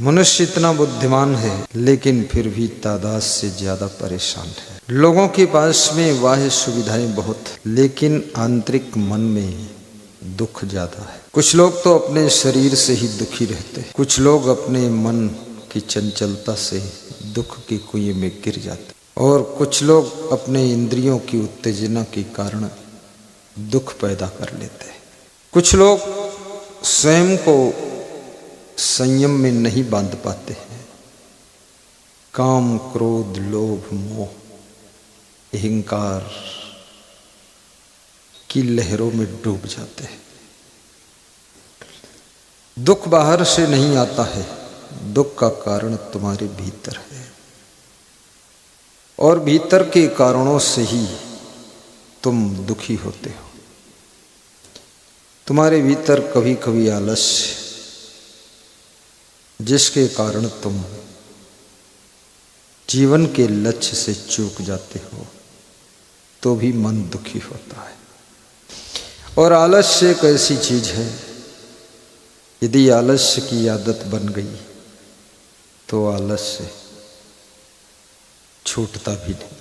मनुष्य इतना बुद्धिमान है लेकिन फिर भी तादाद से ज्यादा परेशान है। लोगों के पास में बाह्य सुविधाएं बहुत, लेकिन आंतरिक मन में दुख ज्यादा है। कुछ लोग तो अपने शरीर से ही दुखी रहते हैं, कुछ लोग अपने मन की चंचलता से दुख के कुएं में गिर जाते, और कुछ लोग अपने इंद्रियों की उत्तेजना के कारण दुख पैदा कर लेते हैं। कुछ लोग स्वयं को संयम में नहीं बांध पाते हैं, काम, क्रोध, लोभ, मोह, अहंकार की लहरों में डूब जाते हैं। दुख बाहर से नहीं आता है, दुख का कारण तुम्हारे भीतर है, और भीतर के कारणों से ही तुम दुखी होते हो। तुम्हारे भीतर कभी कभी आलस्य, जिसके कारण तुम जीवन के लक्ष्य से चूक जाते हो, तो भी मन दुखी होता है। और आलस्य एक ऐसी चीज है, यदि आलस्य की आदत बन गई तो आलस्य छूटता भी नहीं।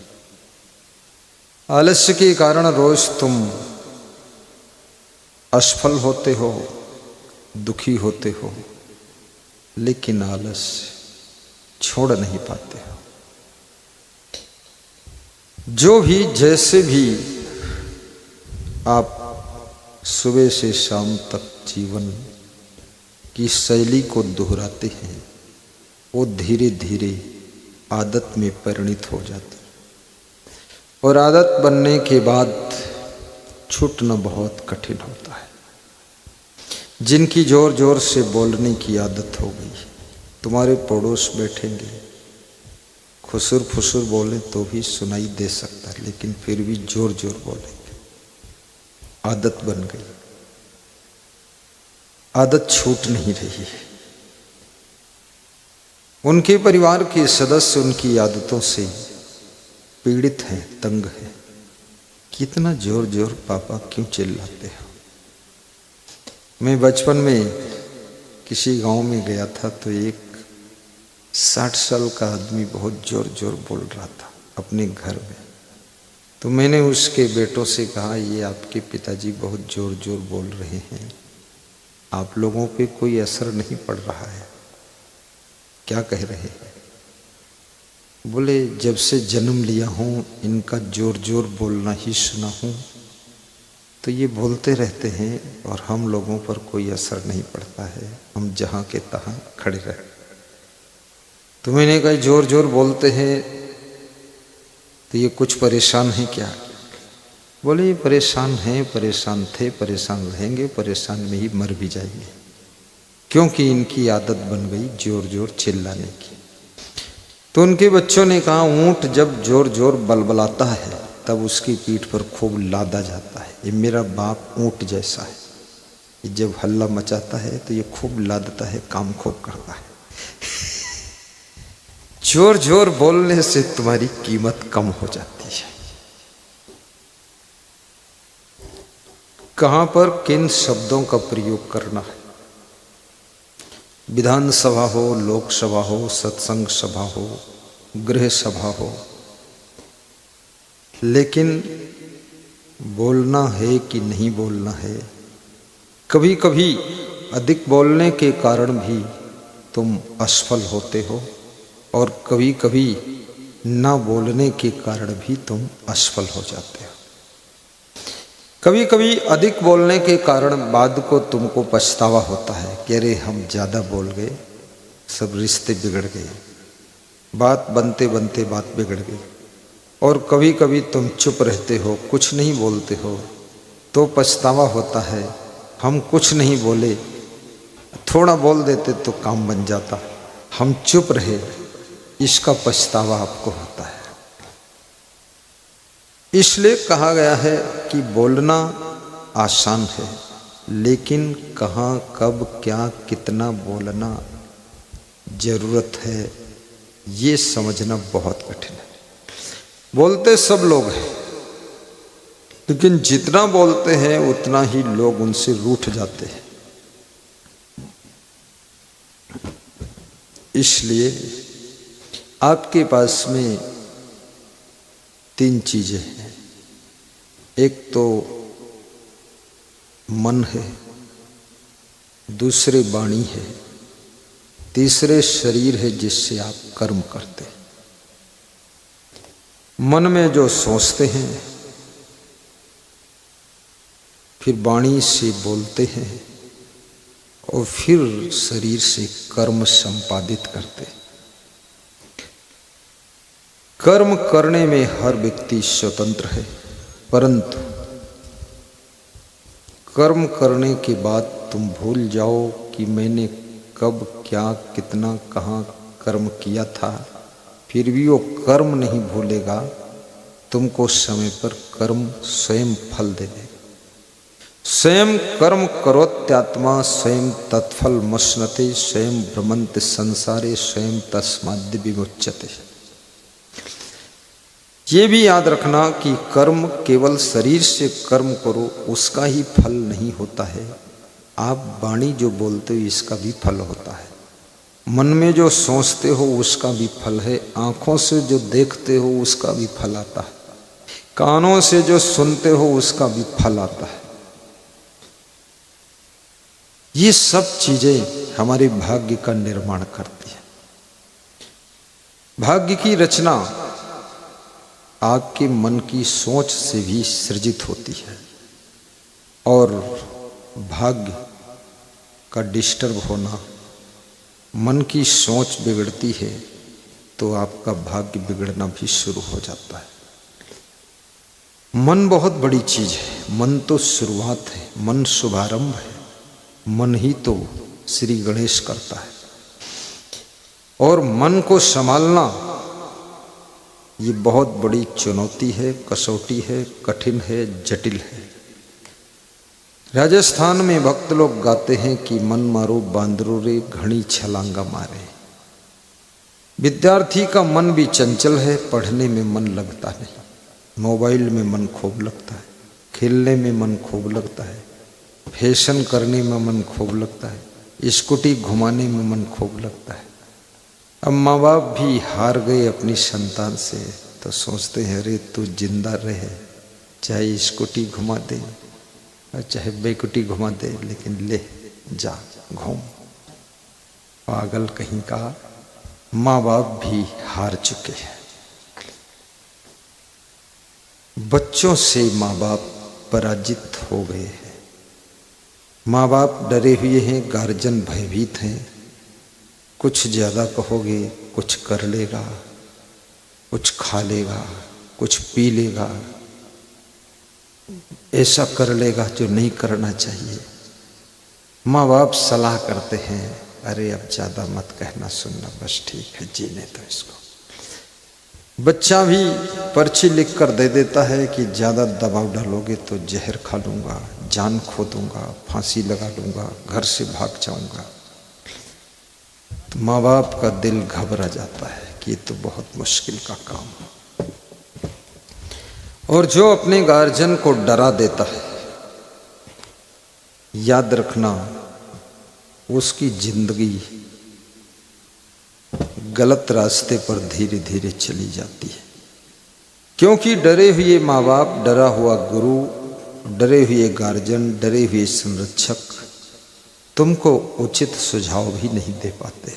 आलस्य के कारण रोज तुम असफल होते हो, दुखी होते हो, लेकिन आलस्य छोड़ नहीं पाते हो। जो भी जैसे भी आप सुबह से शाम तक जीवन की शैली को दोहराते हैं, वो धीरे धीरे आदत में परिणित हो जाती है, और आदत बनने के बाद छूटना बहुत कठिन होता है। जिनकी जोर जोर से बोलने की आदत हो गई, तुम्हारे पड़ोस बैठेंगे, खुसुर फुसुर बोले तो भी सुनाई दे सकता है, लेकिन फिर भी जोर जोर बोलेंगे। आदत बन गई, आदत छूट नहीं रही है। उनके परिवार के सदस्य उनकी आदतों से पीड़ित हैं, तंग हैं। कितना जोर जोर पापा क्यों चिल्लाते हो। मैं बचपन में किसी गांव में गया था, तो एक 60 साल का आदमी बहुत जोर जोर बोल रहा था अपने घर में। तो मैंने उसके बेटों से कहा, ये आपके पिताजी बहुत जोर जोर बोल रहे हैं, आप लोगों पे कोई असर नहीं पड़ रहा है, क्या कह रहे हैं? बोले, जब से जन्म लिया हूँ इनका जोर जोर बोलना ही सुना हूँ, तो ये बोलते रहते हैं और हम लोगों पर कोई असर नहीं पड़ता है, हम जहाँ के तहाँ खड़े रहे। तो मैंने कहा, जोर जोर बोलते हैं तो ये कुछ परेशान है क्या? बोले, ये परेशान हैं, परेशान थे, परेशान रहेंगे, परेशान में ही मर भी जाएंगे, क्योंकि इनकी आदत बन गई जोर जोर चिल्लाने की। तो उनके बच्चों ने कहा, ऊंट जब जोर जोर बलबलाता है तब उसकी पीठ पर खूब लादा जाता है। ये मेरा बाप ऊंट जैसा है, ये जब हल्ला मचाता है तो ये खूब लादता है, काम खूब करता है। जोर जोर बोलने से तुम्हारी कीमत कम हो जाती है। कहां पर किन शब्दों का प्रयोग करना है? विधानसभा हो, लोकसभा हो, सत्संग सभा हो, गृह सभा हो, लेकिन बोलना है कि नहीं बोलना है? कभी कभी अधिक बोलने के कारण भी तुम असफल होते हो, और कभी कभी ना बोलने के कारण भी तुम असफल हो जाते हो। कभी कभी अधिक बोलने के कारण बाद को तुमको पछतावा होता है कि अरे हम ज़्यादा बोल गए, सब रिश्ते बिगड़ गए, बात बनते बनते बात बिगड़ गई। और कभी कभी तुम चुप रहते हो, कुछ नहीं बोलते हो, तो पछतावा होता है, हम कुछ नहीं बोले, थोड़ा बोल देते तो काम बन जाता, हम चुप रहे, इसका पछतावा आपको होता है। इसलिए कहा गया है कि बोलना आसान है, लेकिन कहाँ, कब, क्या, कितना बोलना जरूरत है, ये समझना बहुत कठिन है। बोलते सब लोग हैं, लेकिन जितना बोलते हैं उतना ही लोग उनसे रूठ जाते हैं। इसलिए आपके पास में 3 चीजें हैं। एक तो मन है, दूसरे वाणी है, तीसरे शरीर है जिससे आप कर्म करते हैं। मन में जो सोचते हैं, फिर वाणी से बोलते हैं और फिर शरीर से कर्म संपादित करते हैं। कर्म करने में हर व्यक्ति स्वतंत्र है, परंतु कर्म करने के बाद तुम भूल जाओ कि मैंने कब, क्या, कितना, कहाँ कर्म किया था, फिर भी वो कर्म नहीं भूलेगा। तुमको समय पर कर्म स्वयं फल दे देगा। स्वयं कर्म करोत्यात्मा स्वयं तत्फल मश्नते स्वयं भ्रमन्ति संसारे स्वयं तस्माद् विमुच्यते। ये भी याद रखना कि कर्म केवल शरीर से कर्म करो उसका ही फल नहीं होता है। आप वाणी जो बोलते हो इसका भी फल होता है। मन में जो सोचते हो उसका भी फल है। आंखों से जो देखते हो उसका भी फल आता है। कानों से जो सुनते हो उसका भी फल आता है। ये सब चीजें हमारे भाग्य का निर्माण करती है। भाग्य की रचना आपके मन की सोच से भी सृजित होती है, और भाग्य का डिस्टर्ब होना, मन की सोच बिगड़ती है तो आपका भाग्य बिगड़ना भी शुरू हो जाता है। मन बहुत बड़ी चीज है। मन तो शुरुआत है, मन शुभारंभ है। मन ही तो श्री गणेश करता है। और मन को संभालना ये बहुत बड़ी चुनौती है, कसौटी है, कठिन है, जटिल है। राजस्थान में भक्त लोग गाते हैं कि मन मारो बांदरो रे घनी छलांगा मारे। विद्यार्थी का मन भी चंचल है, पढ़ने में मन लगता नहीं। मोबाइल में मन खूब लगता है, खेलने में मन खूब लगता है, फैशन करने में मन खूब लगता है, स्कूटी घुमाने में मन खूब लगता है। अब माँ बाप भी हार गए अपनी संतान से, तो सोचते हैं अरे तू जिंदा रहे, चाहे स्कूटी घुमा दे और चाहे बेकुटी घुमा दे, लेकिन ले जा घूम। पागल कहीं का, माँ बाप भी हार चुके हैं। बच्चों से माँ बाप पराजित हो गए हैं। माँ बाप डरे हुए हैं, गार्जियन भयभीत हैं। कुछ ज़्यादा कहोगे कुछ कर लेगा, कुछ खा लेगा, कुछ पी लेगा, ऐसा कर लेगा जो नहीं करना चाहिए। माँ बाप सलाह करते हैं अरे अब ज़्यादा मत कहना सुनना, बस ठीक है जीने दो इसको। बच्चा भी पर्ची लिख कर दे देता है कि ज़्यादा दबाव डालोगे तो जहर खा लूँगा, जान खो दूँगा, फांसी लगा लूँगा, घर से भाग जाऊँगा। तो माँ बाप का दिल घबरा जाता है कि ये तो बहुत मुश्किल का काम है। और जो अपने गार्जियन को डरा देता है, याद रखना उसकी जिंदगी गलत रास्ते पर धीरे धीरे चली जाती है। क्योंकि डरे हुए माँ बाप, डरा हुआ गुरु, डरे हुए गार्जियन, डरे हुए संरक्षक तुमको उचित सुझाव भी नहीं दे पाते।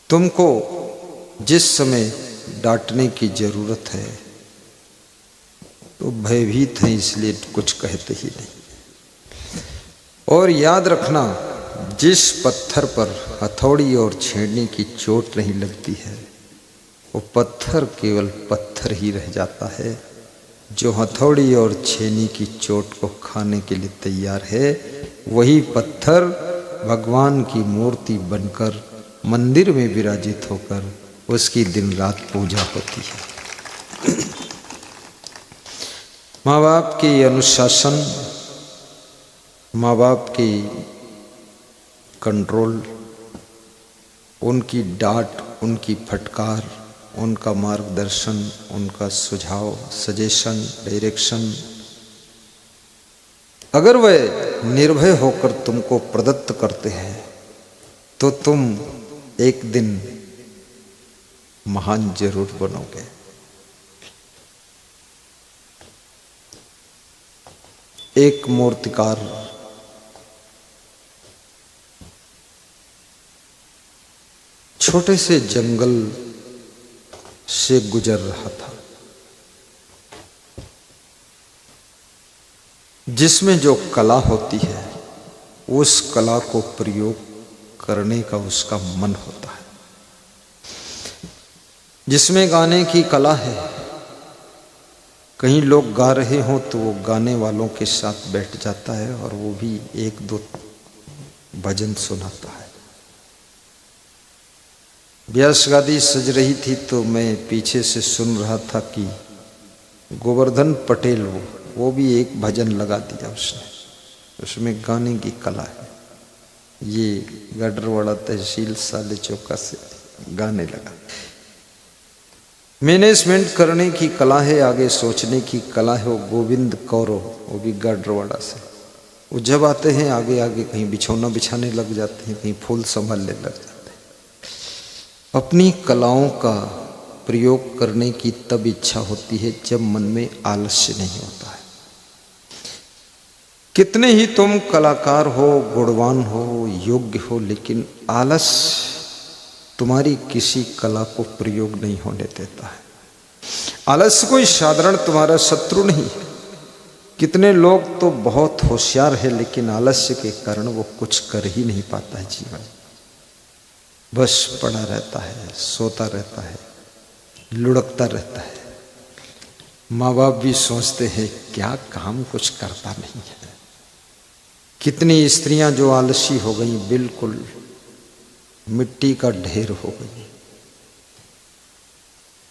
तुमको जिस समय डांटने की जरूरत है तो भयभीत हैं, इसलिए कुछ कहते ही नहीं। और याद रखना जिस पत्थर पर हथौड़ी और छेड़ने की चोट नहीं लगती है वो पत्थर केवल पत्थर ही रह जाता है। जो हथौड़ी और छेनी की चोट को खाने के लिए तैयार है वही पत्थर भगवान की मूर्ति बनकर मंदिर में विराजित होकर उसकी दिन रात पूजा होती है। माँ बाप के अनुशासन, माँ बाप की कंट्रोल, उनकी डांट, उनकी फटकार, उनका मार्गदर्शन, उनका सुझाव, सजेशन, डायरेक्शन, अगर वह निर्भय होकर तुमको प्रदत्त करते हैं तो तुम एक दिन महान जरूर बनोगे। एक मूर्तिकार छोटे से जंगल से गुजर रहा था, जिसमें जो कला होती है उस कला को प्रयोग करने का उसका मन होता है। जिसमें गाने की कला है, कहीं लोग गा रहे हों तो वो गाने वालों के साथ बैठ जाता है और वो भी एक दो भजन सुनाता है। व्यास गादी सज रही थी तो मैं पीछे से सुन रहा था कि गोवर्धन पटेल वो भी एक भजन लगा दिया उसने, उसमें गाने की कला है। ये गाडरवाड़ा तहसील साले चौका से गाने लगा। मैनेजमेंट करने की कला है, आगे सोचने की कला है। वो गोविंद कौरव, वो भी गाडरवाड़ा से, वो जब आते हैं आगे आगे कहीं बिछौना बिछाने लग जाते हैं, कहीं फूल संभालने लग जाते हैं। अपनी कलाओं का प्रयोग करने की तब इच्छा होती है जब मन में आलस्य नहीं होता है। कितने ही तुम कलाकार हो, गुणवान हो, योग्य हो, लेकिन आलस्य तुम्हारी किसी कला को प्रयोग नहीं होने देता है। आलस्य कोई साधारण तुम्हारा शत्रु नहीं है। कितने लोग तो बहुत होशियार है लेकिन आलस्य के कारण वो कुछ कर ही नहीं पाता है जीवन। बस पड़ा रहता है, सोता रहता है, लुढ़कता रहता है। माँ बाप भी सोचते हैं क्या काम कुछ करता नहीं है। कितनी स्त्रियां जो आलसी हो गई, बिल्कुल मिट्टी का ढेर हो गई।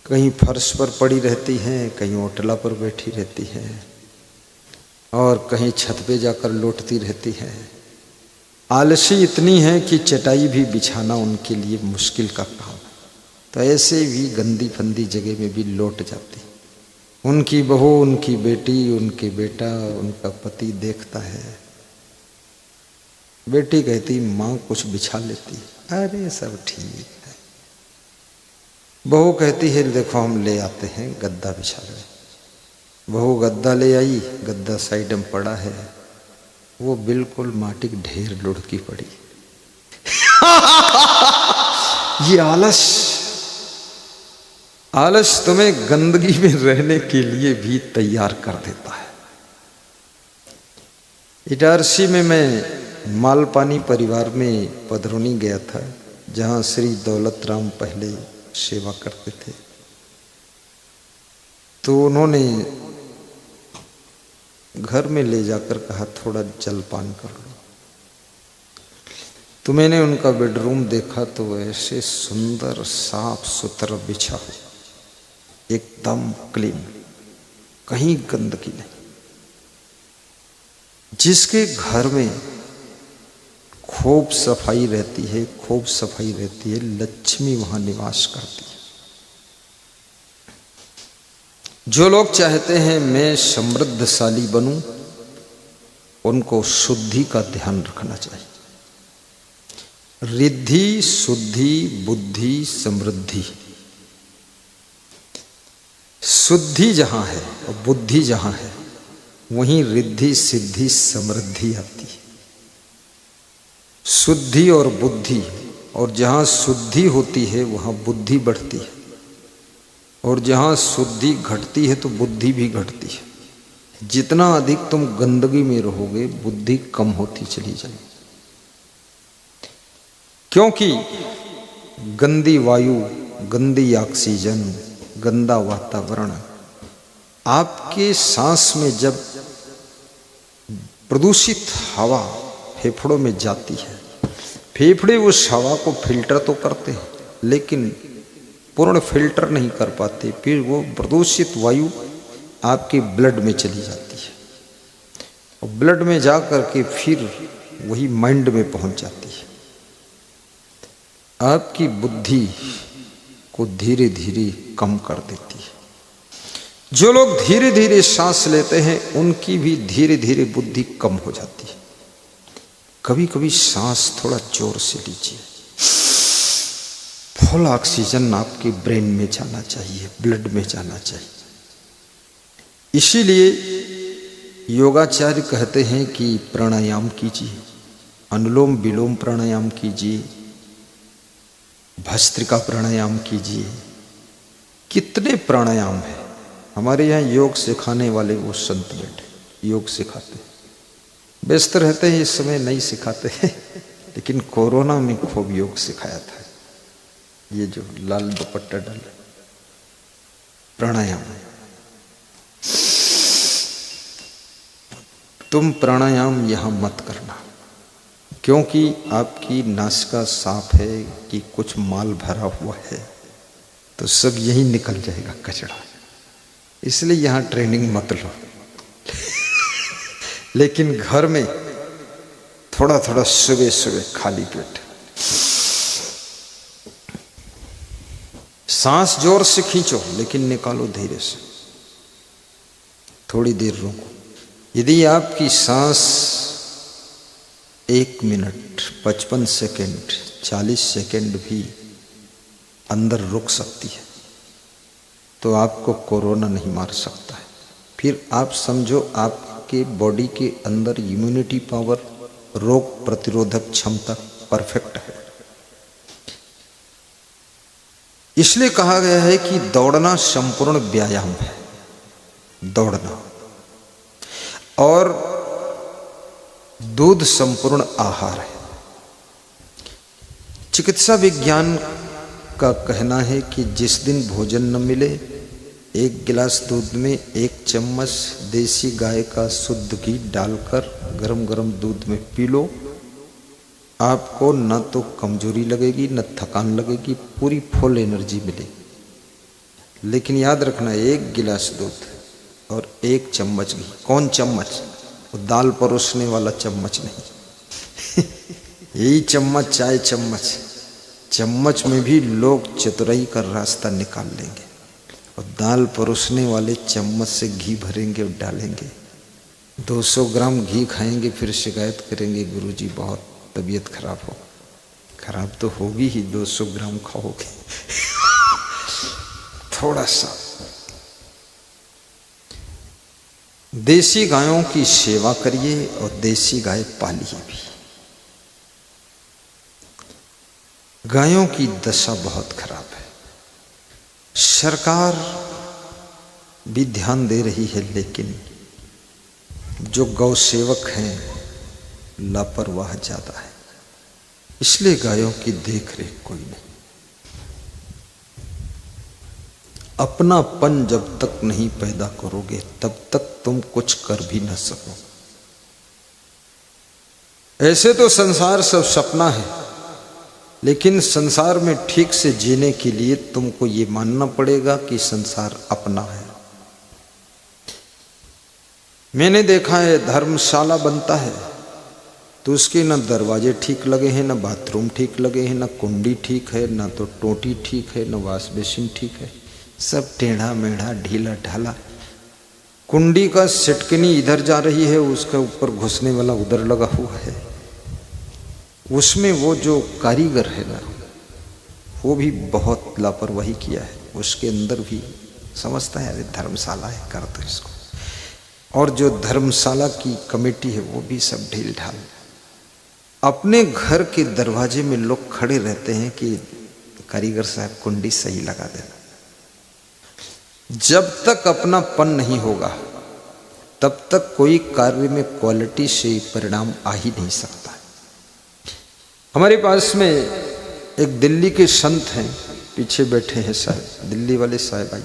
कहीं फर्श पर पड़ी रहती हैं, कहीं ओटला पर बैठी रहती हैं और कहीं छत पे जाकर लौटती रहती हैं। आलसी इतनी है कि चटाई भी बिछाना उनके लिए मुश्किल का काम है। तो ऐसे भी गंदी फंदी जगह में भी लौट जाती। उनकी बहू, उनकी बेटी, उनके बेटा, उनका पति देखता है। बेटी कहती माँ कुछ बिछा लेती, अरे सब ठीक है। बहू कहती है देखो हम ले आते हैं, गद्दा बिछा ले। बहू गद्दा ले आई, गद्दा साइड में पड़ा है, वो बिल्कुल माटी की ढेर लुढ़की पड़ी। ये आलस तुम्हें गंदगी में रहने के लिए भी तैयार कर देता है। इटारसी में मैं मालपानी परिवार में पधरोनी गया था, जहाँ श्री दौलत राम पहले सेवा करते थे। तो उन्होंने घर में ले जाकर कहा थोड़ा जलपान कर लो। तो मैंने उनका बेडरूम देखा तो ऐसे सुंदर साफ सुथरा बिछा हो, एकदम क्लीन, कहीं गंदगी नहीं। जिसके घर में खूब सफाई रहती है, खूब सफाई रहती है, लक्ष्मी वहां निवास करती है। जो लोग चाहते हैं मैं समृद्धशाली बनूं, उनको शुद्धि का ध्यान रखना चाहिए। रिद्धि, शुद्धि, बुद्धि, समृद्धि। शुद्धि जहां है और बुद्धि जहां है, वहीं रिद्धि, सिद्धि, समृद्धि आती है। शुद्धि और बुद्धि, और जहाँ शुद्धि होती है वहाँ बुद्धि बढ़ती है, और जहाँ शुद्धि घटती है तो बुद्धि भी घटती है। जितना अधिक तुम गंदगी में रहोगे, बुद्धि कम होती चली जाएगी। क्योंकि गंदी वायु, गंदी ऑक्सीजन, गंदा वातावरण आपके सांस में जब प्रदूषित हवा फेफड़ों में जाती है, फेफड़े उस हवा को फिल्टर तो करते हैं लेकिन पूर्ण फिल्टर नहीं कर पाते। फिर वो प्रदूषित वायु आपके ब्लड में चली जाती है और ब्लड में जा कर के फिर वही माइंड में पहुंच जाती है। आपकी बुद्धि को धीरे धीरे कम कर देती है। जो लोग धीरे धीरे सांस लेते हैं उनकी भी धीरे धीरे बुद्धि कम हो जाती है। कभी कभी सांस थोड़ा जोर से लीजिए, फुल ऑक्सीजन आपके ब्रेन में जाना चाहिए, ब्लड में जाना चाहिए। इसीलिए योगाचार्य कहते हैं कि प्राणायाम कीजिए, अनुलोम विलोम प्राणायाम कीजिए, भस्त्रिका प्राणायाम कीजिए। कितने प्राणायाम है। हमारे यहाँ योग सिखाने वाले वो संत बैठे योग सिखाते हैं। व्यस्त रहते हैं इस समय नहीं सिखाते हैं, लेकिन कोरोना में खूब योग सिखाया था। ये जो लाल दुपट्टा डाले प्राणायाम, तुम प्राणायाम यहां मत करना, क्योंकि आपकी नासिका साफ है कि कुछ माल भरा हुआ है तो सब यही निकल जाएगा कचरा। इसलिए यहां ट्रेनिंग मत लो। लेकिन घर में थोड़ा थोड़ा सुबह सुबह खाली पेट सांस जोर से खींचो, लेकिन निकालो धीरे से, थोड़ी देर रुको। यदि आपकी सांस 1 मिनट 55 सेकेंड 40 सेकेंड भी अंदर रुक सकती है तो आपको कोरोना नहीं मार सकता है। फिर आप समझो आपके बॉडी के अंदर इम्यूनिटी पावर, रोग प्रतिरोधक क्षमता परफेक्ट है। इसलिए कहा गया है कि दौड़ना संपूर्ण व्यायाम है, दौड़ना, और दूध संपूर्ण आहार है। चिकित्सा विज्ञान का कहना है कि जिस दिन भोजन न मिले, 1 गिलास दूध में 1 चम्मच देसी गाय का शुद्ध घी डालकर गरम गरम दूध में पी लो। आपको न तो कमजोरी लगेगी न थकान लगेगी, पूरी फुल एनर्जी मिलेगी। लेकिन याद रखना, 1 गिलास दूध और 1 चम्मच घी। कौन चम्मच? वो दाल परोसने वाला चम्मच नहीं। यही चम्मच, चाय चम्मच। चम्मच में भी लोग चतुराई का रास्ता निकाल लेंगे और दाल परोसने वाले चम्मच से घी भरेंगे और डालेंगे। 200 ग्राम घी खाएंगे, फिर शिकायत करेंगे गुरुजी बहुत तबीयत खराब हो। खराब तो होगी ही, 200 ग्राम खाओगे। थोड़ा सा देसी गायों की सेवा करिए और देसी गाय पालिए भी। गायों की दशा बहुत खराब है। सरकार भी ध्यान दे रही है, लेकिन जो गौ सेवक हैं लापरवाह ज्यादा है। इसलिए गायों की देख रेख कोई नहीं। अपनापन जब तक नहीं पैदा करोगे तब तक तुम कुछ कर भी न सको। ऐसे तो संसार सब सपना है, लेकिन संसार में ठीक से जीने के लिए तुमको ये मानना पड़ेगा कि संसार अपना है। मैंने देखा है धर्मशाला बनता है तो उसके न दरवाजे ठीक लगे हैं, न बाथरूम ठीक लगे हैं, न कुंडी ठीक है, न तो टोटी ठीक है, न वॉश बेसिन ठीक है। सब टेढ़ा मेढ़ा ढीला ढाला। कुंडी का सिटकनी इधर जा रही है, उसके ऊपर घुसने वाला उधर लगा हुआ है। उसमें वो जो कारीगर है ना, वो भी बहुत लापरवाही किया है। उसके अंदर भी समझता है अरे धर्मशाला है, कर दो इसको। और जो धर्मशाला की कमेटी है वो भी सब ढील ढाल। अपने घर के दरवाजे में लोग खड़े रहते हैं कि कारीगर साहब कुंडी सही लगा देना। जब तक अपनापन नहीं होगा तब तक कोई कार्य में क्वालिटी से परिणाम आ ही नहीं सकता है। हमारे पास में एक दिल्ली के संत हैं, पीछे बैठे हैं साहब, दिल्ली वाले साहब आई।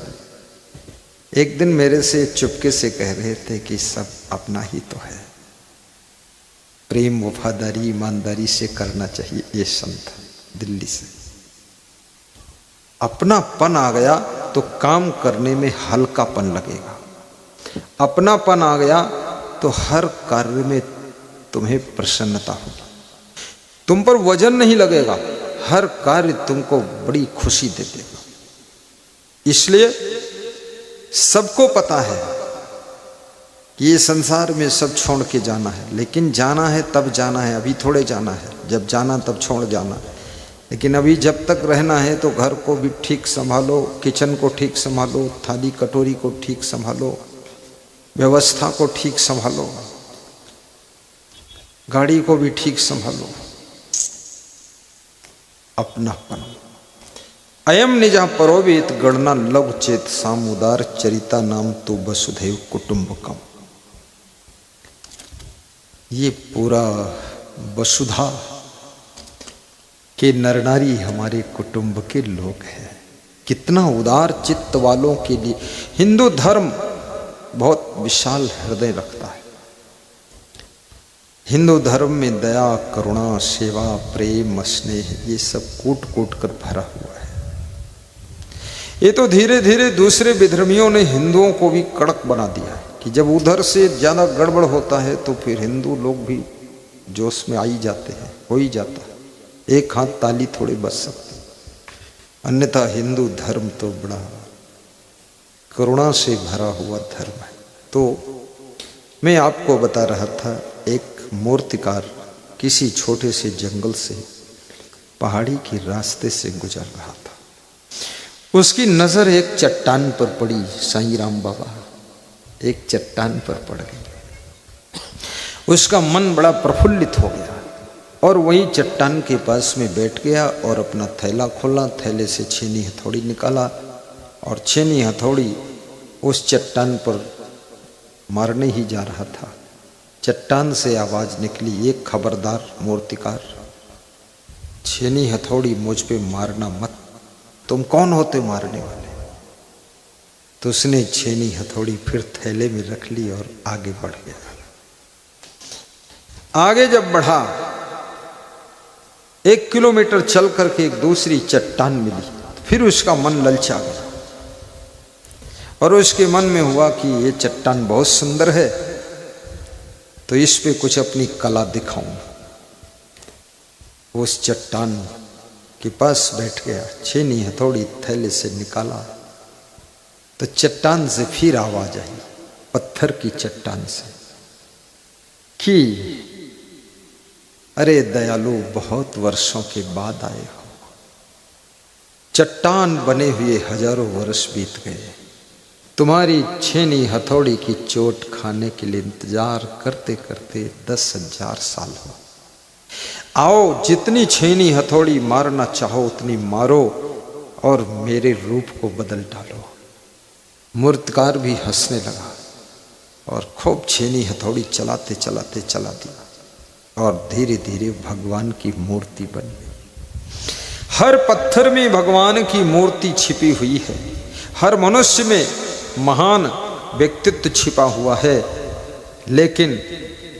एक दिन मेरे से चुपके से कह रहे थे कि सब अपना ही तो है, प्रेम वफादारी ईमानदारी से करना चाहिए। ये संत दिल्ली से। अपनापन आ गया तो काम करने में हल्कापन लगेगा। अपनापन आ गया तो हर कार्य में तुम्हें प्रसन्नता होगी, तुम पर वजन नहीं लगेगा, हर कार्य तुमको बड़ी खुशी दे देगा। इसलिए सबको पता है कि ये संसार में सब छोड़ के जाना है, लेकिन जाना है तब जाना है, अभी थोड़े जाना है। जब जाना तब छोड़ जाना। लेकिन अभी जब तक रहना है तो घर को भी ठीक संभालो, किचन को ठीक संभालो, थाली कटोरी को ठीक संभालो, व्यवस्था को ठीक संभालो, गाड़ी को भी ठीक संभालो। अपनापन। अयम निजा परोवेत गणना लव चेत सामुदार चरिता नाम तो वसुधैव कुटुंबकम। ये पूरा वसुधा के नर नारी हमारे कुटुंब के लोग हैं। कितना उदार चित्त वालों के लिए हिंदू धर्म बहुत विशाल हृदय रखता है। हिंदू धर्म में दया, करुणा, सेवा, प्रेम, स्नेह ये सब कूट कूट कर भरा हुआ है। ये तो धीरे धीरे दूसरे विधर्मियों ने हिंदुओं को भी कड़क बना दिया है कि जब उधर से ज़्यादा गड़बड़ होता है तो फिर हिंदू लोग भी जोश में आ ही जाते हैं, हो ही जाता है। एक हाथ ताली थोड़े बच सकते, अन्यथा हिंदू धर्म तो बड़ा करुणा से भरा हुआ धर्म है। तो मैं आपको बता रहा था, एक मूर्तिकार किसी छोटे से जंगल से पहाड़ी के रास्ते से गुजर रहा था। उसकी नजर एक चट्टान पर पड़ी। साईं राम बाबा एक चट्टान पर पड़ गई। उसका मन बड़ा प्रफुल्लित हो गया और वही चट्टान के पास में बैठ गया और अपना थैला खोला, थैले से छेनी हथौड़ी निकाला और छेनी हथौड़ी उस चट्टान पर मारने ही जा रहा था। चट्टान से आवाज निकली, एक खबरदार मूर्तिकार, छेनी हथौड़ी मुझ पे मारना मत, तुम कौन होते मारने वाले। तो उसने छेनी हथौड़ी फिर थैले में रख ली और आगे बढ़ गया। आगे जब बढ़ा, 1 किलोमीटर चल करके एक दूसरी चट्टान मिली। फिर उसका मन ललचा गया और उसके मन में हुआ कि ये चट्टान बहुत सुंदर है, तो इस पे कुछ अपनी कला दिखाऊं। उस चट्टान के पास बैठ गया, छेनी हथौड़ी थैले से निकाला तो चट्टान से फिर आवाज आई, पत्थर की चट्टान से, कि अरे दयालु, बहुत वर्षों के बाद आए हो। चट्टान बने हुए हजारों वर्ष बीत गए, तुम्हारी छेनी हथौड़ी की चोट खाने के लिए इंतजार करते करते 10,000 साल हो। आओ, जितनी छेनी हथौड़ी मारना चाहो उतनी मारो और मेरे रूप को बदल डालो। मूर्तिकार भी हंसने लगा और खूब छेनी हथौड़ी चलाते चलाते चला दिया और धीरे धीरे भगवान की मूर्ति बन गई। हर पत्थर में भगवान की मूर्ति छिपी हुई है। हर मनुष्य में महान व्यक्तित्व छिपा हुआ है। लेकिन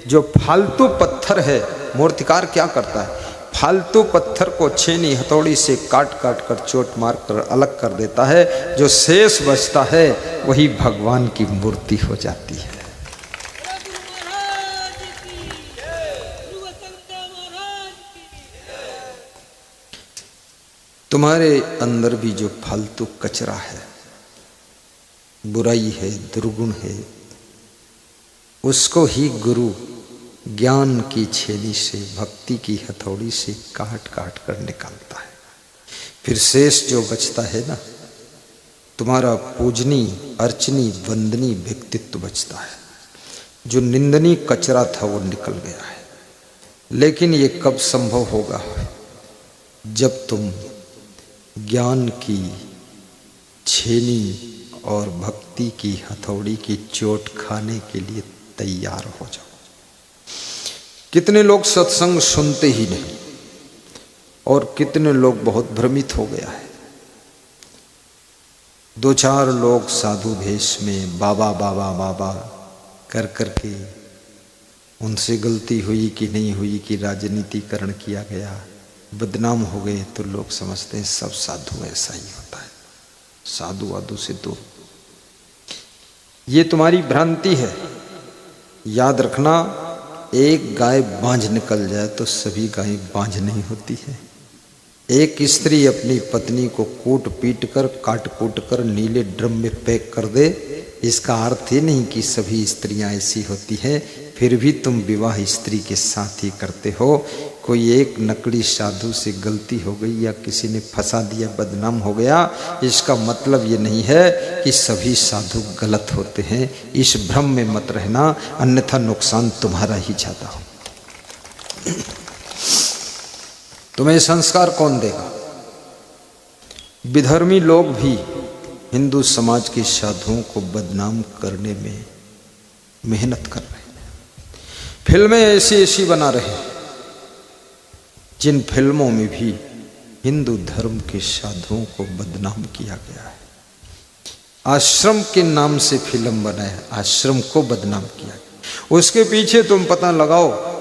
जो फालतू पत्थर है, मूर्तिकार क्या करता है, फालतू पत्थर को छेनी हथौड़ी से काट काट कर, चोट मार कर अलग कर देता है। जो शेष बचता है वही भगवान की मूर्ति हो जाती है। तुम्हारे अंदर भी जो फालतू कचरा है, बुराई है, दुर्गुण है, उसको ही गुरु ज्ञान की छेनी से, भक्ति की हथौड़ी से काट काट कर निकालता है। फिर शेष जो बचता है ना, तुम्हारा पूजनी, अर्चनी, वंदनी व्यक्तित्व बचता है। जो निंदनीय कचरा था वो निकल गया है। लेकिन ये कब संभव होगा, जब तुम ज्ञान की छेनी और भक्ति की हथौड़ी की चोट खाने के लिए तैयार हो जाओ। कितने लोग सत्संग सुनते ही नहीं और कितने लोग बहुत भ्रमित हो गया है। 2-4 लोग साधु भेष में बाबा बाबा बाबा कर करके, उनसे गलती हुई कि नहीं हुई कि राजनीतिकरण किया गया, बदनाम हो गए, तो लोग समझते हैं सब साधु ऐसा ही होता है, साधु वाधु से दूर। ये तुम्हारी भ्रांति है। याद रखना, एक गाय बांझ निकल जाए तो सभी गायें बांझ नहीं होती है। एक स्त्री अपनी पत्नी को कूट पीट कर, काट कूट कर नीले ड्रम में पैक कर दे, इसका अर्थ ही नहीं कि सभी स्त्रियां ऐसी होती हैं। फिर भी तुम विवाह स्त्री के साथ ही करते हो। कोई एक नकली साधु से गलती हो गई या किसी ने फंसा दिया, बदनाम हो गया, इसका मतलब ये नहीं है कि सभी साधु गलत होते हैं। इस भ्रम में मत रहना, अन्यथा नुकसान तुम्हारा ही ज्यादा हो। तुम्हें संस्कार कौन देगा? विधर्मी लोग भी हिंदू समाज के साधुओं को बदनाम करने में मेहनत कर रहे हैं। फिल्में ऐसी ऐसी बना रहे हैं जिन फिल्मों में भी हिंदू धर्म के साधुओं को बदनाम किया गया है। आश्रम के नाम से फिल्म बनाया, आश्रम को बदनाम किया गया। उसके पीछे तुम पता लगाओ